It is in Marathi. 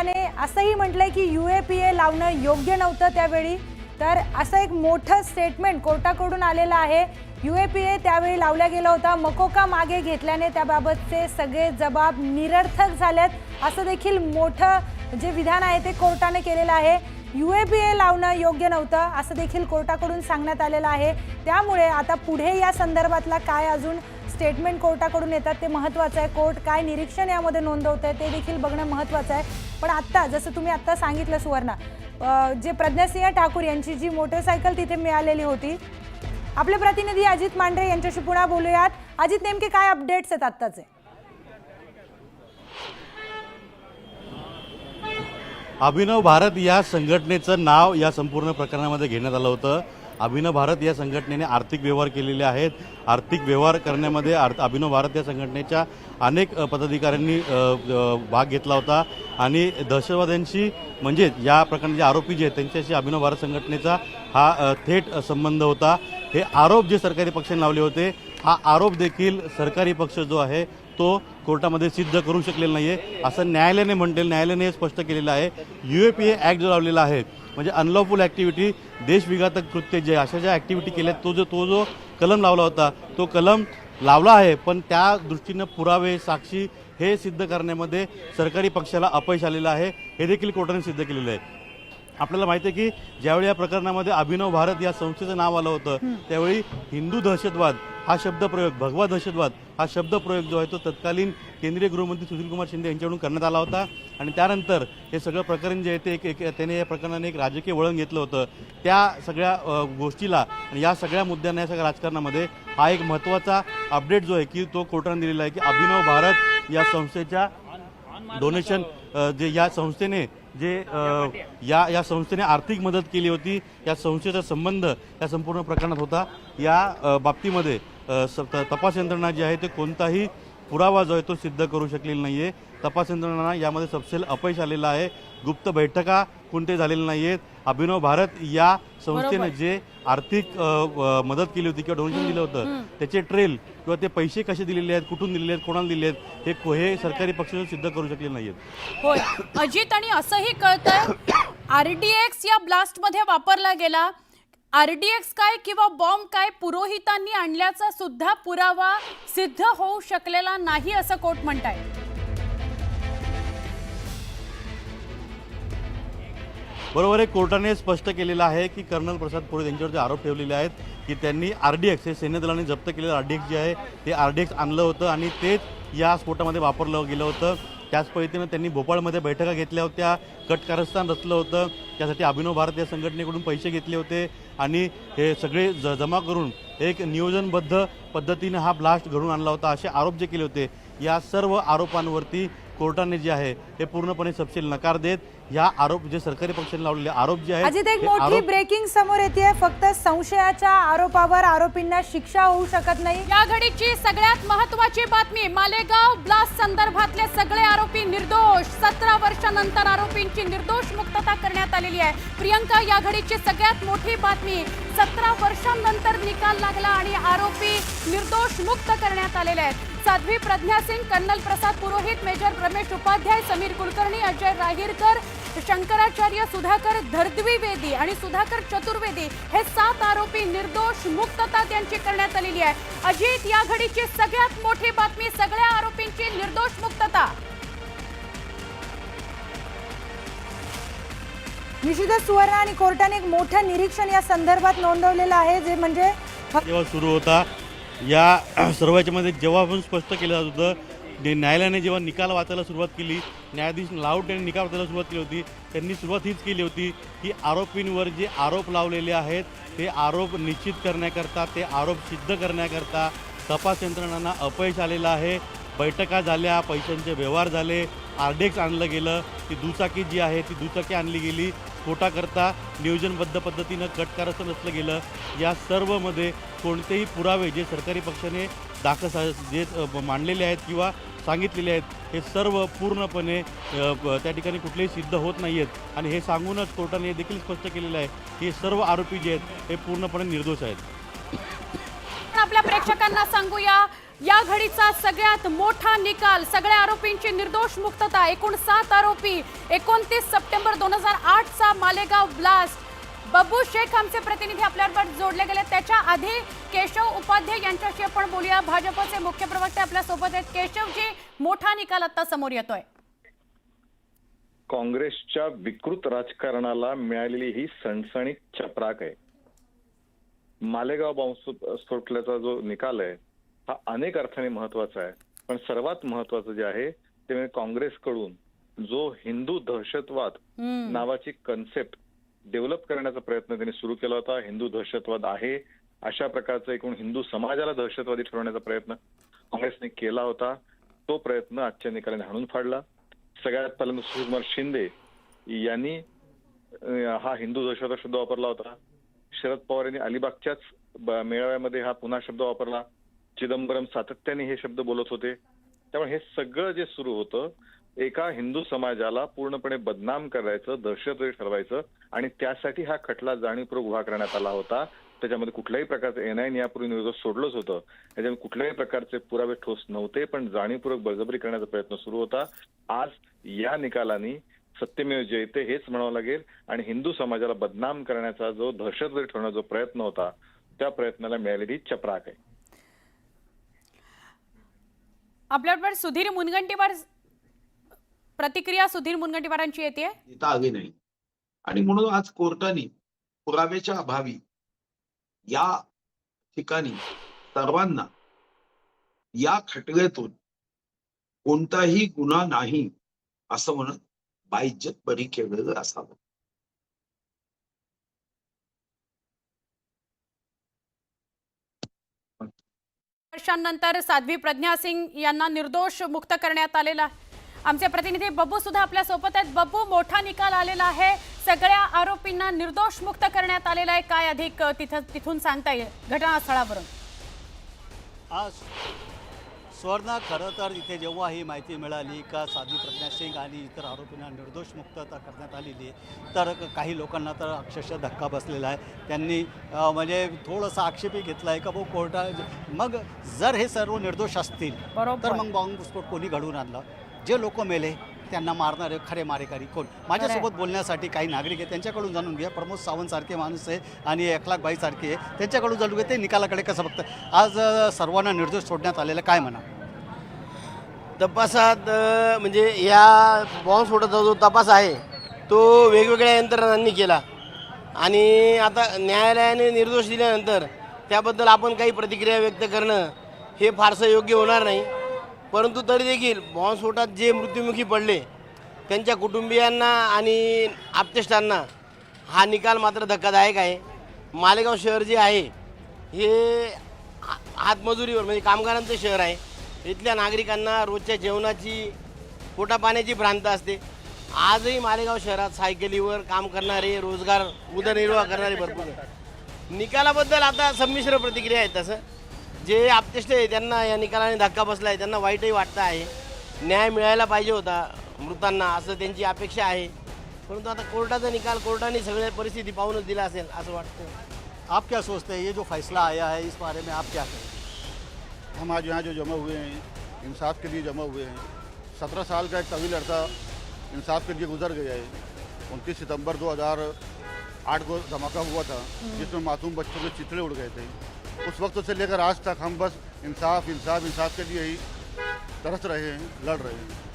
पक्षाने असंही म्हटलंय की UAPA लावणं योग्य नव्हतं त्यावेळी। तर असं एक मोठं स्टेटमेंट कोर्टाकडून आलेलं आहे। UAPA त्यावेळी लावला गेला होता, मकोका मागे घेतल्याने त्याबाबतचे सगळे जबाब निरर्थक झालेत असं देखील मोठं जे विधान आहे ते कोर्टाने केलेलं आहे। UAPA लावणं योग्य नव्हतं असं देखील कोर्टाकडून सांगण्यात आलेलं आहे। त्यामुळे आता पुढे या संदर्भातला काय अजून स्टेटमेंट कोर्टाकडून येतात ते महत्त्वाचं आहे। कोर्ट काय निरीक्षण यामध्ये नोंदवतंय ते देखील बघणं महत्त्वाचं आहे। पण आता जसं तुम्ही आता सांगितलं सुवर्णा, जे प्रज्ञासिंह ठाकूर यांची जी मोटरसायकल तिथे मिळालेली होती, आपले प्रतिनिधी अजित मांढरे यांच्याशी पुन्हा बोलूयात। अजित, नेमके काय अपडेट्स आहेत आत्ताचे? अभिनव भारत या संघटनेचं नाव या संपूर्ण प्रकरणामध्ये घेण्यात आलं होतं। अभिनव भारत या संघटनेने आर्थिक व्यवहार केलेले आहेत। आर्थिक व्यवहार करण्यामध्ये अभिनव भारत या संघटनेच्या अनेक पदाधिकाऱ्यांनी भाग घेतला होता आणि दहशतवाद्यांशी म्हणजे या प्रकरणाचे आरोपी जे आहेत त्यांच्याशी अभिनव भारत संघटनेचा हा थेट संबंध होता। हे आरोप जे सरकारी पक्षाने लावले होते, हा आरोप देखील सरकारी पक्ष जो आहे तो कोर्टामध्ये सिद्ध करू शकलेला नाही आहे असं न्यायालयाने म्हटलेलं, न्यायालयाने हे स्पष्ट केलेलं आहे। UAPA ॲक्ट जो लावलेला आहे म्हणजे अनलॉफुल ॲक्टिव्हिटी, देशविघातक कृत्य जे अशा ज्या ॲक्टिव्हिटी केल्यात तो जो कलम लावला होता तो कलम लावला आहे, पण त्या दृष्टीनं पुरावे साक्षी हे सिद्ध करण्यामध्ये सरकारी पक्षाला अपयश आलेलं आहे, हे देखील कोर्टाने सिद्ध केलेलं आहे। आपल्याला माहिती आहे की ज्यावेळी या प्रकरणामध्ये अभिनव भारत या संस्थेचं नाव आलं होतं त्यावेळी हिंदू दहशतवाद हा शब्दप्रयोग, भगवा दहशतवाद हा शब्दप्रयोग जो आहे तो तत्कालीन केंद्रीय गृहमंत्री सुशीलकुमार शिंदे यांच्याकडून करण्यात आला होता आणि त्यानंतर हे सगळं प्रकरण जे आहे ते त्याने या प्रकरणाने एक राजकीय वळण घेतलं होतं। त्या सगळ्या गोष्टीला आणि या सगळ्या मुद्द्यांना या सगळ्या राजकारणामध्ये हा एक महत्त्वाचा अपडेट जो आहे की तो कोर्टाने दिलेला आहे की अभिनव भारत या संस्थेच्या डोनेशन जे या संस्थेने या संस्थेने आर्थिक मदत केली होती, या संस्थेचा संबंध या संपूर्ण प्रकरणात होता। या बाबतीमध्ये तपास यंत्रणा जी आहे ते कोणताही पुरावा जो आहे तो सिद्ध करू शकलेला नाही आहे। तपास यंत्रणा यामध्ये सपशेल अपयश आलेलं आहे। गुप्त बैठका कोणते झालेले नाही आहेत। अभिनव भारत या संस्थेने जे आर्थिक मदत केली होती किंवा डोनेशन दिलं होतं त्याचे ट्रेल किंवा ते पैसे कसे दिलेले आहेत, कुठून दिलेले आहेत, कोणाला दिले आहेत, हे सरकारी पक्ष सिद्ध करू शकले नाही आहेत। होय अजित, आणि असंही कळतंय RDX या ब्लास्टमध्ये वापरला गेला। RDX काय किंवा बॉम्ब काय पुरोहितांनी आणल्याचा सुद्धा पुरावा सिद्ध होऊ शकलेला नाही असं कोर्ट म्हणताय। बरोबर आहे, कोर्टाने स्पष्ट केलेलं आहे की कर्नल प्रसाद पुरोहित यांच्यावर जे आरोप ठेवलेले आहेत की त्यांनी RDX हे सैन्य दलाने जप्त केलेलं RDX जे आहे ते RDX आणलं होतं आणि तेच या स्फोटामध्ये वापरलं गेलं होतं। त्याच पद्धतीनं त्यांनी भोपाळमध्ये बैठका घेतल्या होत्या, कटकारस्थान रचलं होतं, त्यासाठी अभिनव भारत या संघटनेकडून पैसे घेतले होते आणि हे सगळे जमा करून एक नियोजनबद्ध पद्धतीनं हा ब्लास्ट घडून आणला होता असे आरोप जे केले होते। या सर्व आरोपांवरती कोर्टाने जे आहे ते पूर्णपणे सपशेल नकार देत या आरोप जे सरकारी पक्षाने लावलेले आरोप जे आहेत। अजित, एक मोठी ब्रेकिंग समोर येते, फक्त संशयाच्या आरोपावर आरोपींना शिक्षा होऊ शकत नाही। या घडीची सगळ्यात महत्त्वाची बातमी, मालेगाव ब्लास्ट संदर्भातले सगळे आरोपी निर्दोष। 17 वर्षांनंतर आरोपींची निर्दोष मुक्तता करण्यात आलेली आहे। प्रियंका, या घडीची सगळ्यात मोठी बातमी, 17 वर्षांनंतर निकाल लागला आणि आरोपी निर्दोष मुक्त करण्यात आलेले आहेत। साध्वी प्रज्ञा सिंग, कर्नल प्रसाद पुरोहित, मेजर रमेश उपाध्याय, समीर कुलकर्णी, अजय राहीरकर, शंकराचार्य, सुधाकर धर्तविवेदी आणि सुधाकर चतुर्वेदी हे 7 आरोपी निर्दोष मुक्तता त्यांची करण्यात आलेली आहे। अजित, या घडीची सगळ्यात मोठी बातमी, सगळ्या आरोपींची निर्दोष मुक्तता। निश्चितच सुवर्ण, आणि कोर्टाने एक मोठं निरीक्षण या संदर्भात नोंदवलेलं आहे, जे म्हणजे जेव्हा सुरू होता या सर्व याच्यामध्ये जेव्हा आपण स्पष्ट केलं जात होतं, न्यायालयाने जेव्हा निकाल वाचायला सुरुवात केली, न्यायाधीश लाऊट यांनी निकाल वाचायला सुरुवात केली होती, त्यांनी सुरुवात हीच केली होती की आरोपींवर जे आरोप लावलेले आहेत ते आरोप निश्चित करण्याकरता, ते आरोप सिद्ध करण्याकरता तपास यंत्रणांना अपयश आलेलं आहे। बैठका झाल्या, पैशांचे व्यवहार झाले, RDX आणलं गेलं, ती दुचाकी जी आहे ती दुचाकी आणली गेली, स्फोटाकरता नियोजनबद्ध पद्धतीनं कटकारस्थान रचलं गेलं। या सर्वमध्ये कोणतेही पुरावे जे सरकारी पक्षाने जे मांडलेले आहेत किंवा सांगितलेले आहेत हे सर्व पूर्णपणे त्या ठिकाणी कुठलेही सिद्ध होत नाही आहेत आणि हे सांगूनच कोर्टाने देखील स्पष्ट केलेलं आहे की सर्व आरोपी जे आहेत हे पूर्णपणे निर्दोष आहेत। आपल्या प्रेक्षकांना सांगूया, या घडीचा सगळ्यात मोठा निकाल, सगळ्या आरोपींची निर्दोष मुक्तता. एकूण 7 आरोपी. 29 सप्टेंबर 2008चा मालेगाव ब्लास्ट. बब्बू शेख आमचे प्रतिनिधी आपल्याबरोबर जोडले गेले. त्याच्या आधी केशव उपाध्याय यांच्याशी आपण बोलूया. भाजपचे मुख्य प्रवक्ते आपल्या सोबत आहेत. केशवजी, मोठा निकाल आता समोर येतोय. काँग्रेसच्या विकृत राजकारणाला मिळालेली ही सणसणीत चपराक आहे. मालेगाव बॉम्बस्फोटल्याचा जो निकाल आहे हा अनेक अर्थाने महत्वाचा आहे, पण सर्वात महत्वाचं जे आहे ते म्हणजे काँग्रेसकडून जो हिंदू दहशतवाद नावाची कन्सेप्ट डेव्हलप करण्याचा प्रयत्न त्यांनी सुरू केला होता. हिंदू दहशतवाद आहे अशा प्रकारचा एकूण हिंदू समाजाला दहशतवादी ठरवण्याचा प्रयत्न काँग्रेसने केला होता. तो प्रयत्न आजच्या निकालाने हाणून फाडला. सगळ्यात पहिल्यांदा सुशीलकुमार शिंदे यांनी हा हिंदू दहशतवाद शब्द वापरला होता. शरद पवार यांनी अलिबागच्याच मेळाव्यामध्ये हा पुन्हा शब्द वापरला. चिदंबरम सातत्याने हे शब्द बोलत होते. त्यामुळे हे सगळं जे सुरू होतं एका हिंदू समाजाला पूर्णपणे बदनाम करायचं, दहशतवादी ठरवायचं आणि त्यासाठी हा खटला जाणीवपूर्वक उभा करण्यात आला होता. त्याच्यामध्ये कुठल्याही प्रकारचं एनआयए यापूर्वी निर्दोष सोडलंच होतं. त्याच्यामध्ये कुठल्याही प्रकारचे पुरावे ठोस नव्हते, पण जाणीवपूर्वक बळजबरी करण्याचा प्रयत्न सुरू होता. आज या निकालाने सत्यमेव जयते हेच म्हणावं लागेल आणि हिंदू समाजाला बदनाम करण्याचा जो दहशतवादी ठरवण्याचा जो प्रयत्न होता त्या प्रयत्नाला मिळालेली चपराक आहे. आपल्याबरोबर सुधीर मुनगंटीवार, प्रतिक्रिया सुधीर मुनगंटीवारांची येते. देता आली नाही आणि म्हणून आज कोर्टाने पुराव्याच्या अभावी या ठिकाणी सर्वांना या खटल्यातून कोणताही गुन्हा नाही असं म्हणत बाइज्जत बरी केलेलं असावं. वर्षांनंतर साध्वी प्रज्ञा सिंग यांना निर्दोष मुक्त करण्यात आलेला. आमचे प्रतिनिधी बब्बू सुद्धा आपल्या सोबत आहेत. बब्बू, मोठा निकाल आलेला आहे. सगळ्या आरोपींना निर्दोष मुक्त करण्यात आलेला आहे. काय अधिक तिथून सांगता येईल घटनास्थळावरून? आज सुवर्णा, खरं तर इथे जेव्हा ही माहिती मिळाली का साध्वी प्रज्ञा सिंग आणि इतर आरोपींना निर्दोष मुक्तता करण्यात आलेली आहे तर काही लोकांना तर अक्षरशः धक्का बसलेला आहे. त्यांनी म्हणजे थोडंसं आक्षेपही घेतला आहे का भाऊ मग जर हे सर्व निर्दोष असतील तर मग बॉम्बस्फोट कोणी घडवून आणला? जे लोक मेले त्यांना मारणारे खरे मारेकरी कोण? माझ्यासोबत बोलण्यासाठी काही नागरिक आहेत, त्यांच्याकडून जाणून घ्या. प्रमोद सावंत सारखे माणूस आहे आणि 1,00,000 सारखे आहे, त्यांच्याकडून जाणून घ्या ते निकालाकडे कसं बघतं. आज सर्वांना निर्दोष सोडण्यात आलेलं काय म्हणा? तपासात म्हणजे या बॉम्बस्फोटाचा जो तपास आहे तो वेगवेगळ्या यंत्रणांनी केला आणि आता न्यायालयाने निर्दोष दिल्यानंतर त्याबद्दल आपण काही प्रतिक्रिया व्यक्त करणं हे फारसं योग्य होणार नाही. परंतु तरी देखील बॉम्बस्फोटात जे मृत्युमुखी पडले त्यांच्या कुटुंबियांना आणि आप्तेष्टांना हा निकाल मात्र धक्कादायक आहे. मालेगाव शहर जे आहे हे हातमजुरीवर म्हणजे कामगारांचं शहर आहे. इथल्या नागरिकांना रोजच्या जेवणाची, पोटा पाण्याची भ्रांत असते. आजही मालेगाव शहरात सायकलीवर काम करणारे, रोजगार उदरनिर्वाह करणारे भरपूर आहेत. निकालाबद्दल आता संमिश्र प्रतिक्रिया आहेत. तसं जे आप्तेष्ट आहे त्यांना या निकालाने धक्का बसला आहे, त्यांना वाईटही वाटतं आहे. न्याय मिळायला पाहिजे होता मृतांना असं त्यांची अपेक्षा आहे. परंतु आता कोर्टाचा निकाल कोर्टाने सगळ्या परिस्थिती पाहूनच दिला असेल असं वाटतं. आप क्या सोचते हैं ये जो फैसला आया है इस बारे में आप क्या कहें? हम आज यहाँ जो जमा हुए हैं इंसाफ के लिए जमा हुए हैं. 17 साल का एक तवील अरसा इंसाफ के लिए गुजर गया है. 29 सितंबर 2008 को धमाका हुआ था जिसमें मासूम बच्चों के चिथड़े उड़ गए थे. उस वक्त से लेकर आज तक हम बस इंसाफ इंसाफ इंसाफ के लिए ही तरस रहे हैं, लड़ रहे हैं.